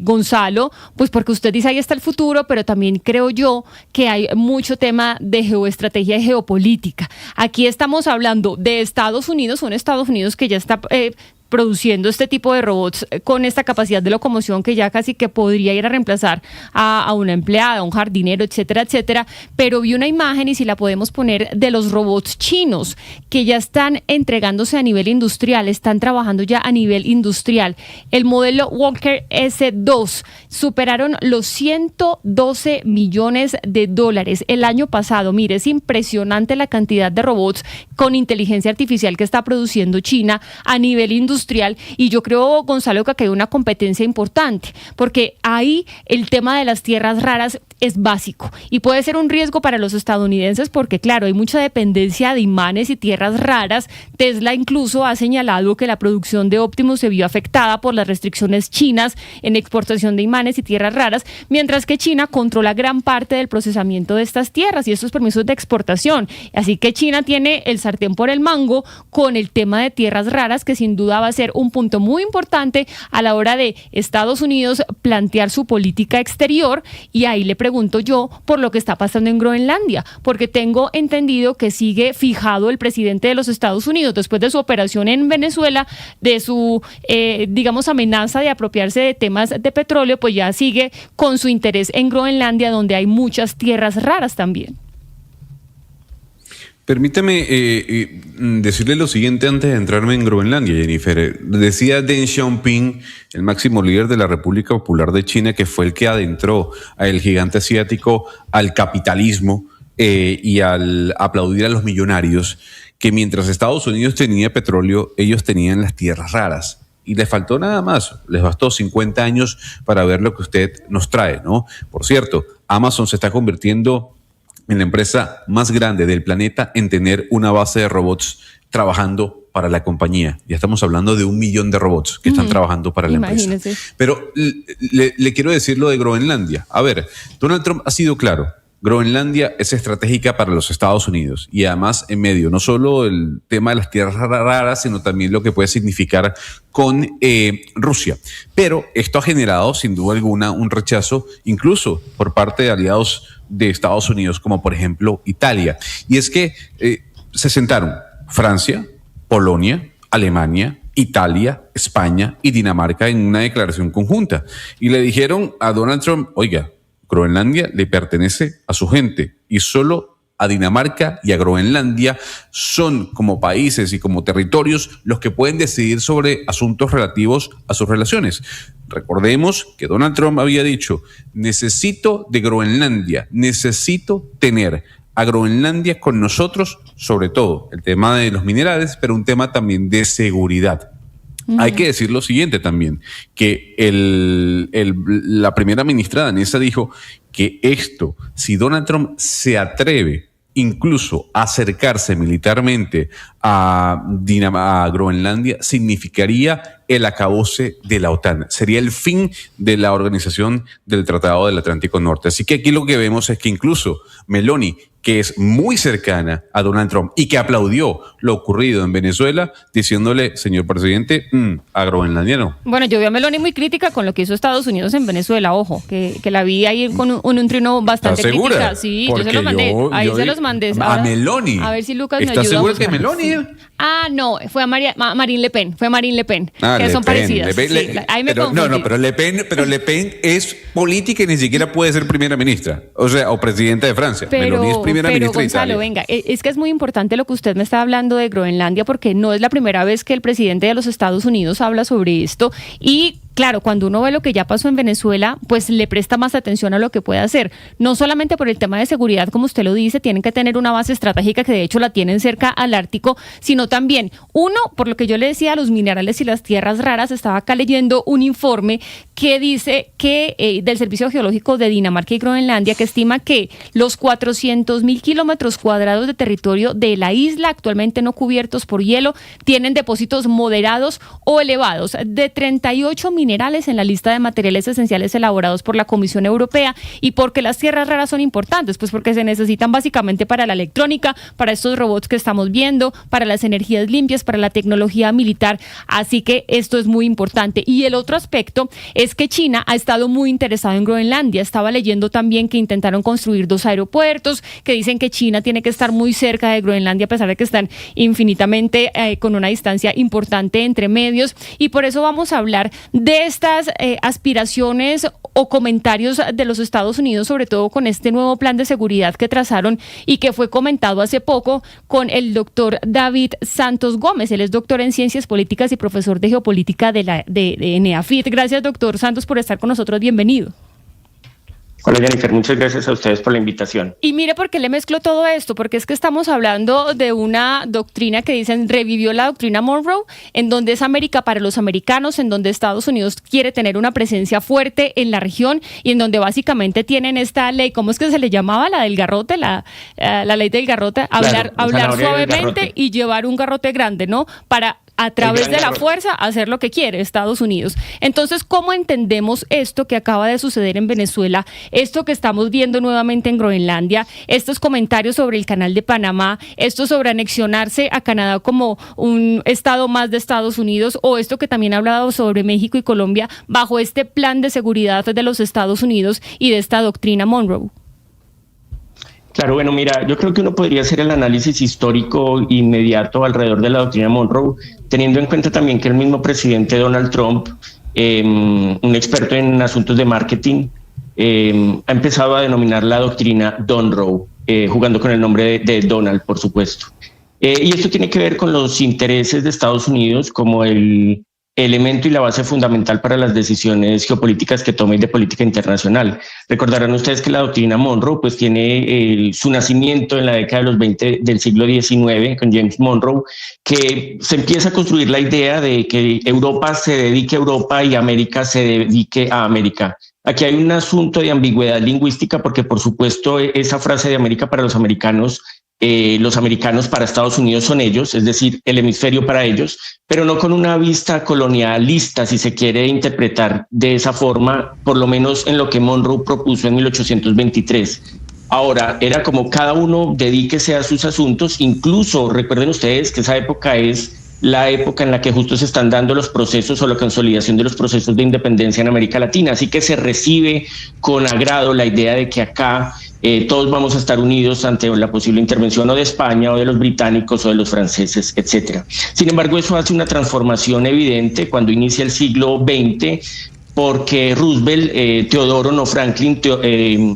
Gonzalo, pues porque usted dice ahí está el futuro, pero también creo yo que hay mucho tema de geoestrategia y geopolítica. Aquí estamos hablando de Estados Unidos, un Estados Unidos que ya está produciendo este tipo de robots con esta capacidad de locomoción que ya casi que podría ir a reemplazar a una empleada, a un jardinero, etcétera, etcétera. Pero vi una imagen, y si la podemos poner, de los robots chinos que ya están entregándose a nivel industrial, están trabajando ya a nivel industrial. El modelo Walker S2 superaron los 112 millones de dólares el año pasado. Mire, es impresionante la cantidad de robots con inteligencia artificial que está produciendo China a nivel industrial. Y yo creo, Gonzalo, que aquí hay una competencia importante, porque ahí el tema de las tierras raras es básico y puede ser un riesgo para los estadounidenses porque, claro, hay mucha dependencia de imanes y tierras raras. Tesla incluso ha señalado que la producción de Optimus se vio afectada por las restricciones chinas en exportación de imanes y tierras raras, mientras que China controla gran parte del procesamiento de estas tierras y estos permisos de exportación. Así que China tiene el sartén por el mango con el tema de tierras raras, que sin duda va a ser un punto muy importante a la hora de Estados Unidos plantear su política exterior. Y ahí le pregunto yo por lo que está pasando en Groenlandia, porque tengo entendido que sigue fijado el presidente de los Estados Unidos después de su operación en Venezuela, de su, digamos, amenaza de apropiarse de temas de petróleo, pues ya sigue con su interés en Groenlandia, donde hay muchas tierras raras también. Permítame decirle lo siguiente antes de entrarme en Groenlandia, Jennifer. Decía Deng Xiaoping, el máximo líder de la República Popular de China, que fue el que adentró al gigante asiático al capitalismo y al aplaudir a los millonarios, que mientras Estados Unidos tenía petróleo, ellos tenían las tierras raras. Y les faltó nada más, les bastó 50 años para ver lo que usted nos trae, ¿no? Por cierto, Amazon se está convirtiendo en la empresa más grande del planeta en tener una base de robots trabajando para la compañía. Ya estamos hablando de 1 millón de robots que están trabajando para la empresa. Pero le quiero decir lo de Groenlandia. A ver, Donald Trump ha sido claro. Groenlandia es estratégica para los Estados Unidos y además en medio, no solo el tema de las tierras raras, sino también lo que puede significar con Rusia. Pero esto ha generado sin duda alguna un rechazo incluso por parte de aliados de Estados Unidos, como por ejemplo Italia. Y es que se sentaron Francia, Polonia, Alemania, Italia, España y Dinamarca en una declaración conjunta. Y le dijeron a Donald Trump, oiga, Groenlandia le pertenece a su gente y solo a Dinamarca y a Groenlandia son como países y como territorios los que pueden decidir sobre asuntos relativos a sus relaciones. Recordemos que Donald Trump había dicho, necesito de Groenlandia, necesito tener a Groenlandia con nosotros, sobre todo el tema de los minerales, pero un tema también de seguridad. Hay que decir lo siguiente también, que la primera ministra danesa dijo que esto, si Donald Trump se atreve incluso a acercarse militarmente a Groenlandia, significaría el acabose de la OTAN. Sería el fin de la organización del Tratado del Atlántico Norte. Así que aquí lo que vemos es que incluso Meloni, que es muy cercana a Donald Trump y que aplaudió lo ocurrido en Venezuela, diciéndole, señor presidente, a Groenlandia no. Bueno, yo vi a Meloni muy crítica con lo que hizo Estados Unidos en Venezuela, ojo, que la vi ahí con un trino bastante crítica. Sí, porque yo se los mandé, se los mandé. A Meloni. A ver si Lucas me ayuda. ¿Estás seguro que Meloni? Sí. Ah, no, fue a Marine Le Pen, que son parecidas. Ahí me confundí. Pero Le Pen es política y ni siquiera puede ser primera ministra, o presidenta de Francia. Meloni es primera ministra de Italia. Gonzalo, venga, es que es muy importante lo que usted me está hablando de Groenlandia, porque no es la primera vez que el presidente de los Estados Unidos habla sobre esto y claro, cuando uno ve lo que ya pasó en Venezuela, pues le presta más atención a lo que puede hacer. No solamente por el tema de seguridad, como usted lo dice, tienen que tener una base estratégica que de hecho la tienen cerca al Ártico, sino también, uno, por lo que yo le decía, los minerales y las tierras raras. Estaba acá leyendo un informe que dice que del Servicio Geológico de Dinamarca y Groenlandia, que estima que los 400,000 kilómetros cuadrados de territorio de la isla, actualmente no cubiertos por hielo, tienen depósitos moderados o elevados de 38 minerales en la lista de materiales esenciales elaborados por la Comisión Europea. ¿Y por qué las tierras raras son importantes? Pues porque se necesitan básicamente para la electrónica, para estos robots que estamos viendo, para las energías limpias, para la tecnología militar. Así que esto es muy importante. Y el otro aspecto es es que China ha estado muy interesado en Groenlandia. Estaba leyendo también que intentaron construir 2 aeropuertos, que dicen que China tiene que estar muy cerca de Groenlandia a pesar de que están infinitamente con una distancia importante entre medios, y por eso vamos a hablar de estas aspiraciones o comentarios de los Estados Unidos, sobre todo con este nuevo plan de seguridad que trazaron y que fue comentado hace poco con el doctor David Santos Gómez. Él es doctor en Ciencias Políticas y profesor de Geopolítica de ENEAFIT. Gracias, doctor Santos, por estar con nosotros. Bienvenido. Hola, Jennifer, muchas gracias a ustedes por la invitación. Y mire por qué le mezclo todo esto, porque es que estamos hablando de una doctrina que dicen revivió la doctrina Monroe, en donde es América para los americanos, en donde Estados Unidos quiere tener una presencia fuerte en la región y en donde básicamente tienen esta ley, ¿cómo es que se le llamaba? La del garrote, la ley del garrote, hablar suavemente y llevar un garrote grande, ¿no? Para a través de la fuerza hacer lo que quiere Estados Unidos. Entonces, ¿cómo entendemos esto que acaba de suceder en Venezuela, esto que estamos viendo nuevamente en Groenlandia, estos comentarios sobre el Canal de Panamá, esto sobre anexionarse a Canadá como un estado más de Estados Unidos, o esto que también ha hablado sobre México y Colombia bajo este plan de seguridad de los Estados Unidos y de esta doctrina Monroe? Claro, bueno, mira, yo creo que uno podría hacer el análisis histórico inmediato alrededor de la doctrina Monroe, teniendo en cuenta también que el mismo presidente Donald Trump, un experto en asuntos de marketing, ha empezado a denominar la doctrina Donroe, jugando con el nombre de Donald, por supuesto. Y esto tiene que ver con los intereses de Estados Unidos como el elemento y la base fundamental para las decisiones geopolíticas que tomen de política internacional. Recordarán ustedes que la doctrina Monroe pues tiene su nacimiento en la década de los 20 del siglo XIX con James Monroe, que se empieza a construir la idea de que Europa se dedique a Europa y América se dedique a América. Aquí hay un asunto de ambigüedad lingüística porque, por supuesto, esa frase de América para los americanos para Estados Unidos son ellos, es decir, el hemisferio para ellos, pero no con una vista colonialista, si se quiere interpretar de esa forma, por lo menos en lo que Monroe propuso en 1823. Ahora, era como cada uno dedíquese a sus asuntos, incluso recuerden ustedes que esa época es la época en la que justo se están dando los procesos o la consolidación de los procesos de independencia en América Latina, así que se recibe con agrado la idea de que acá todos vamos a estar unidos ante la posible intervención o de España o de los británicos o de los franceses, etcétera. Sin embargo, eso hace una transformación evidente cuando inicia el siglo XX, porque Roosevelt, Teodoro, no Franklin,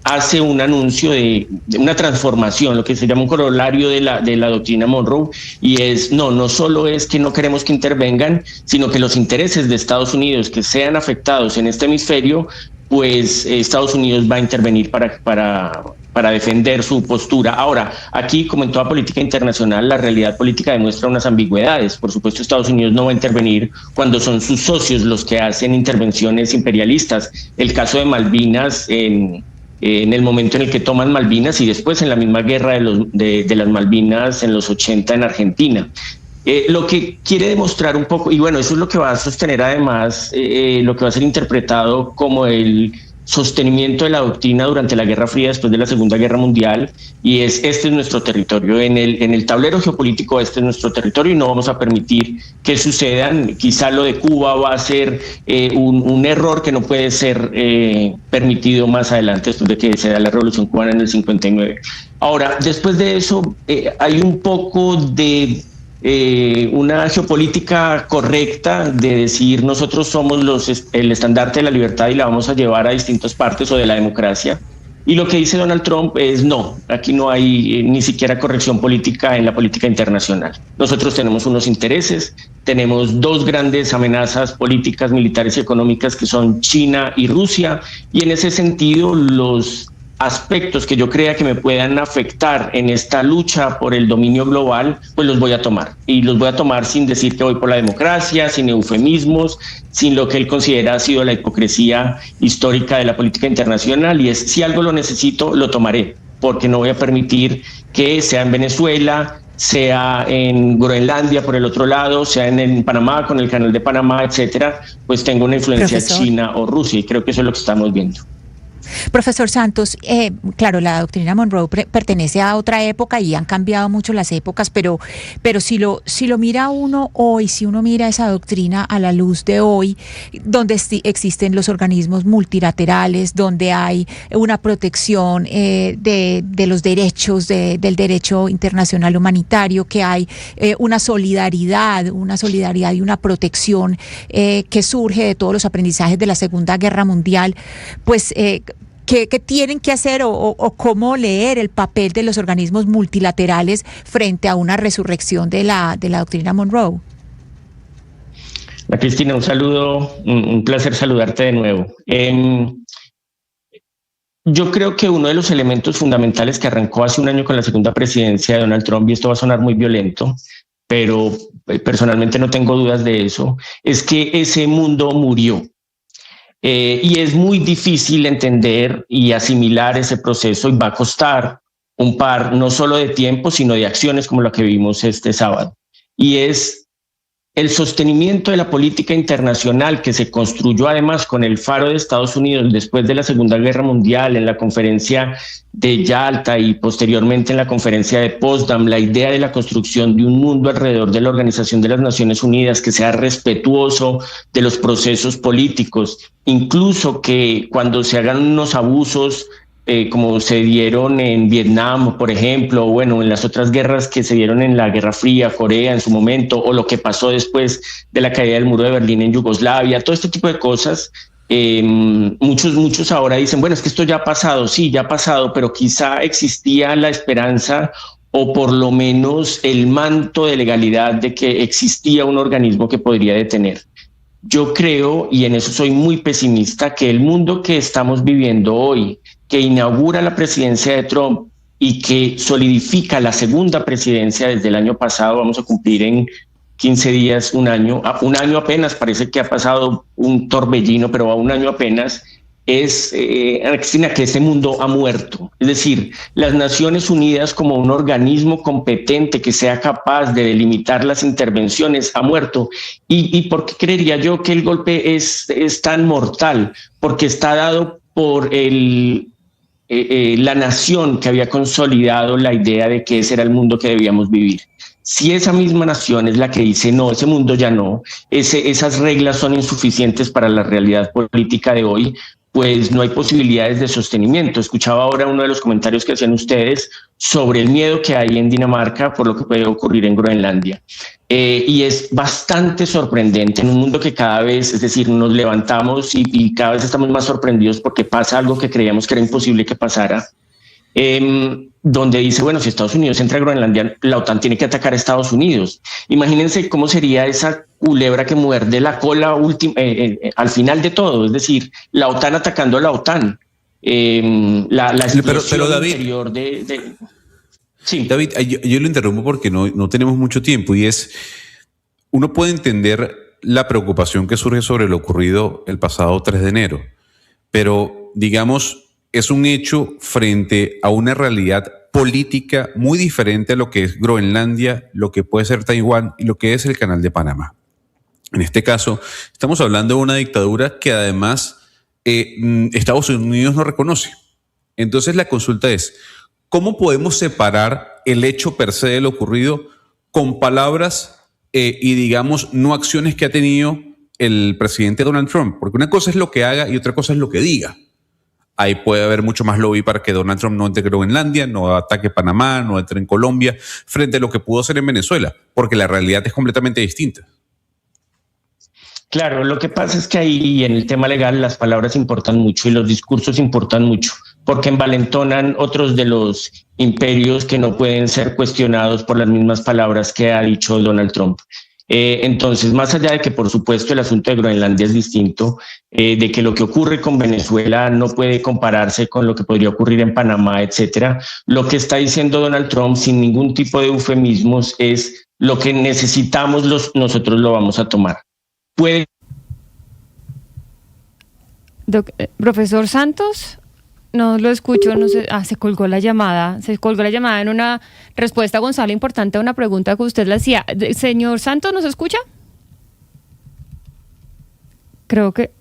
hace un anuncio de una transformación, lo que se llama un corolario de la doctrina Monroe, y es, no solo es que no queremos que intervengan, sino que los intereses de Estados Unidos que sean afectados en este hemisferio, pues Estados Unidos va a intervenir para defender su postura. Ahora, aquí, como en toda política internacional, la realidad política demuestra unas ambigüedades. Por supuesto, Estados Unidos no va a intervenir cuando son sus socios los que hacen intervenciones imperialistas. El caso de Malvinas, en el momento en el que toman Malvinas y después en la misma guerra de las Malvinas en los 80 en Argentina. Lo que quiere demostrar un poco, y bueno, eso es lo que va a sostener además, lo que va a ser interpretado como el sostenimiento de la doctrina durante la Guerra Fría después de la Segunda Guerra Mundial, y este es nuestro territorio. En el tablero geopolítico este es nuestro territorio y no vamos a permitir que sucedan. Quizá lo de Cuba va a ser un error que no puede ser permitido más adelante después de que se da la Revolución Cubana en el 59. Ahora, después de eso hay un poco de una geopolítica correcta de decir nosotros somos el estandarte de la libertad y la vamos a llevar a distintas partes o de la democracia. Y lo que dice Donald Trump es no, aquí no hay ni siquiera corrección política en la política internacional. Nosotros tenemos unos intereses, tenemos dos grandes amenazas políticas, militares y económicas que son China y Rusia, y en ese sentido los aspectos que yo crea que me puedan afectar en esta lucha por el dominio global, pues los voy a tomar. Y los voy a tomar sin decir que voy por la democracia, sin eufemismos, sin lo que él considera ha sido la hipocresía histórica de la política internacional, y es, si algo lo necesito, lo tomaré, porque no voy a permitir que sea en Venezuela, sea en Groenlandia por el otro lado, sea en Panamá con el Canal de Panamá, etcétera, pues tenga una influencia china o Rusia, y creo que eso es lo que estamos viendo. Profesor Santos, claro, la doctrina Monroe pertenece a otra época y han cambiado mucho las épocas, pero si lo mira uno hoy, si uno mira esa doctrina a la luz de hoy, donde existen los organismos multilaterales, donde hay una protección de los derechos, del derecho internacional humanitario, que hay una solidaridad y una protección que surge de todos los aprendizajes de la Segunda Guerra Mundial, pues ¿qué tienen que hacer o cómo leer el papel de los organismos multilaterales frente a una resurrección de la doctrina Monroe? Cristina, un saludo, un placer saludarte de nuevo. Yo creo que uno de los elementos fundamentales que arrancó hace un año con la segunda presidencia de Donald Trump, y esto va a sonar muy violento, pero personalmente no tengo dudas de eso, es que ese mundo murió. Y es muy difícil entender y asimilar ese proceso, y va a costar un par no solo de tiempo, sino de acciones como la que vimos este sábado. Y es el sostenimiento de la política internacional que se construyó además con el faro de Estados Unidos después de la Segunda Guerra Mundial, en la conferencia de Yalta y posteriormente en la conferencia de Potsdam, la idea de la construcción de un mundo alrededor de la Organización de las Naciones Unidas que sea respetuoso de los procesos políticos, incluso que cuando se hagan unos abusos como se dieron en Vietnam, por ejemplo, o bueno, en las otras guerras que se dieron en la Guerra Fría, Corea en su momento, o lo que pasó después de la caída del muro de Berlín en Yugoslavia, todo este tipo de cosas. Muchos ahora dicen, bueno, es que esto ya ha pasado, sí, ya ha pasado, pero quizá existía la esperanza o por lo menos el manto de legalidad de que existía un organismo que podría detener. Yo creo, y en eso soy muy pesimista, que el mundo que estamos viviendo hoy, que inaugura la presidencia de Trump y que solidifica la segunda presidencia desde el año pasado, vamos a cumplir en 15 días, un año apenas, parece que ha pasado un torbellino, pero a un año apenas, es, Cristina, que ese mundo ha muerto. Es decir, las Naciones Unidas como un organismo competente que sea capaz de delimitar las intervenciones ha muerto. ¿Y por qué creería yo que el golpe es tan mortal? Porque está dado por la nación que había consolidado la idea de que ese era el mundo que debíamos vivir. Si esa misma nación es la que dice, no, ese mundo ya no, esas reglas son insuficientes para la realidad política de hoy, pues no hay posibilidades de sostenimiento. Escuchaba ahora uno de los comentarios que hacían ustedes sobre el miedo que hay en Dinamarca por lo que puede ocurrir en Groenlandia. Y es bastante sorprendente en un mundo que cada vez, es decir, nos levantamos y cada vez estamos más sorprendidos porque pasa algo que creíamos que era imposible que pasara. Donde dice, bueno, si Estados Unidos entra a Groenlandia, la OTAN tiene que atacar a Estados Unidos. Imagínense cómo sería esa culebra que muerde la cola al final de todo, es decir, la OTAN atacando a la OTAN. La explosión David, interior Sí. David, yo lo interrumpo porque no tenemos mucho tiempo y uno puede entender la preocupación que surge sobre lo ocurrido el pasado 3 de enero, pero digamos, es un hecho frente a una realidad política muy diferente a lo que es Groenlandia, lo que puede ser Taiwán y lo que es el Canal de Panamá. En este caso, estamos hablando de una dictadura que además Estados Unidos no reconoce. Entonces la consulta es, ¿cómo podemos separar el hecho per se de lo ocurrido con palabras y digamos no acciones que ha tenido el presidente Donald Trump? Porque una cosa es lo que haga y otra cosa es lo que diga. Ahí puede haber mucho más lobby para que Donald Trump no entre en Groenlandia, no ataque Panamá, no entre en Colombia, frente a lo que pudo hacer en Venezuela, porque la realidad es completamente distinta. Claro, lo que pasa es que ahí en el tema legal las palabras importan mucho y los discursos importan mucho, porque envalentonan otros de los imperios que no pueden ser cuestionados por las mismas palabras que ha dicho Donald Trump. Entonces, más allá de que, por supuesto, el asunto de Groenlandia es distinto, de que lo que ocurre con Venezuela no puede compararse con lo que podría ocurrir en Panamá, etcétera, lo que está diciendo Donald Trump, sin ningún tipo de eufemismos, es lo que necesitamos nosotros lo vamos a tomar. Puede. Profesor Santos, no lo escucho, no sé, se colgó la llamada en una respuesta, Gonzalo, importante a una pregunta que usted le hacía. Señor Santos, ¿nos escucha? Creo que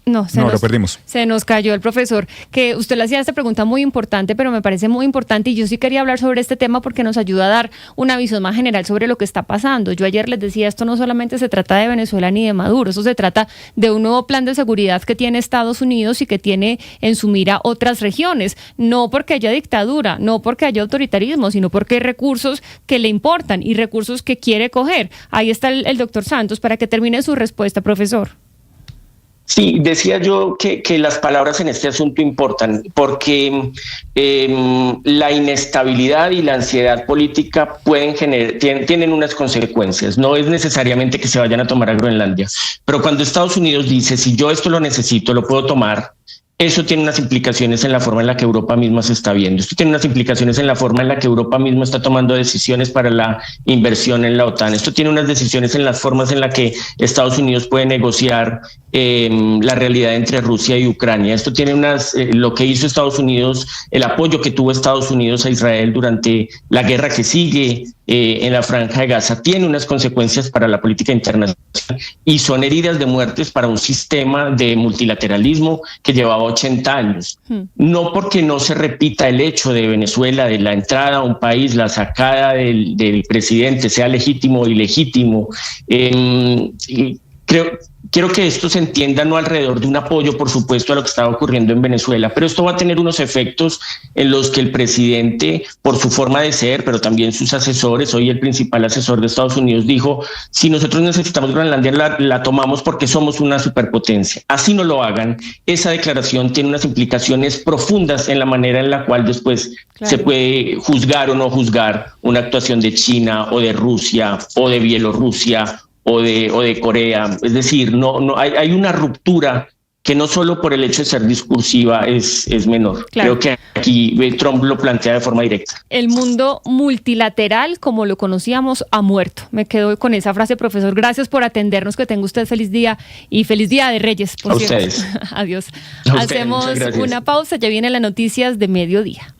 No, lo perdimos. Se nos cayó el profesor, que usted le hacía esta pregunta muy importante, pero me parece muy importante y yo sí quería hablar sobre este tema porque nos ayuda a dar una visión más general sobre lo que está pasando. Yo ayer les decía, esto no solamente se trata de Venezuela ni de Maduro, eso se trata de un nuevo plan de seguridad que tiene Estados Unidos y que tiene en su mira otras regiones, no porque haya dictadura, no porque haya autoritarismo, sino porque hay recursos que le importan y recursos que quiere coger. Ahí está el doctor Santos para que termine su respuesta, profesor. Sí, decía yo que las palabras en este asunto importan, porque la inestabilidad y la ansiedad política tienen unas consecuencias. No es necesariamente que se vayan a tomar a Groenlandia, pero cuando Estados Unidos dice, si yo esto lo necesito, lo puedo tomar, eso tiene unas implicaciones en la forma en la que Europa misma se está viendo. Esto tiene unas implicaciones en la forma en la que Europa misma está tomando decisiones para la inversión en la OTAN. Esto tiene unas decisiones en las formas en las que Estados Unidos puede negociar la realidad entre Rusia y Ucrania. Esto tiene lo que hizo Estados Unidos, el apoyo que tuvo Estados Unidos a Israel durante la guerra que sigue en la Franja de Gaza, tiene unas consecuencias para la política internacional y son heridas de muertes para un sistema de multilateralismo que llevaba 80 años. No porque no se repita el hecho de Venezuela, de la entrada a un país, la sacada del presidente, sea legítimo o ilegítimo. Quiero que esto se entienda no alrededor de un apoyo, por supuesto, a lo que estaba ocurriendo en Venezuela, pero esto va a tener unos efectos en los que el presidente, por su forma de ser, pero también sus asesores, hoy el principal asesor de Estados Unidos dijo, si nosotros necesitamos Groenlandia, la tomamos porque somos una superpotencia. Así no lo hagan. Esa declaración tiene unas implicaciones profundas en la manera en la cual después se puede juzgar o no juzgar una actuación de China o de Rusia o de Bielorrusia o de Corea. Es decir, hay una ruptura que no solo por el hecho de ser discursiva es menor. Creo que aquí Trump lo plantea de forma directa. El mundo multilateral, como lo conocíamos, ha muerto. Me quedo con esa frase, profesor. Gracias por atendernos. Que tenga usted feliz día y feliz Día de Reyes, por cierto. Ustedes. Adiós. A ustedes, Hacemos muchas gracias. una pausa. Ya vienen las noticias de mediodía.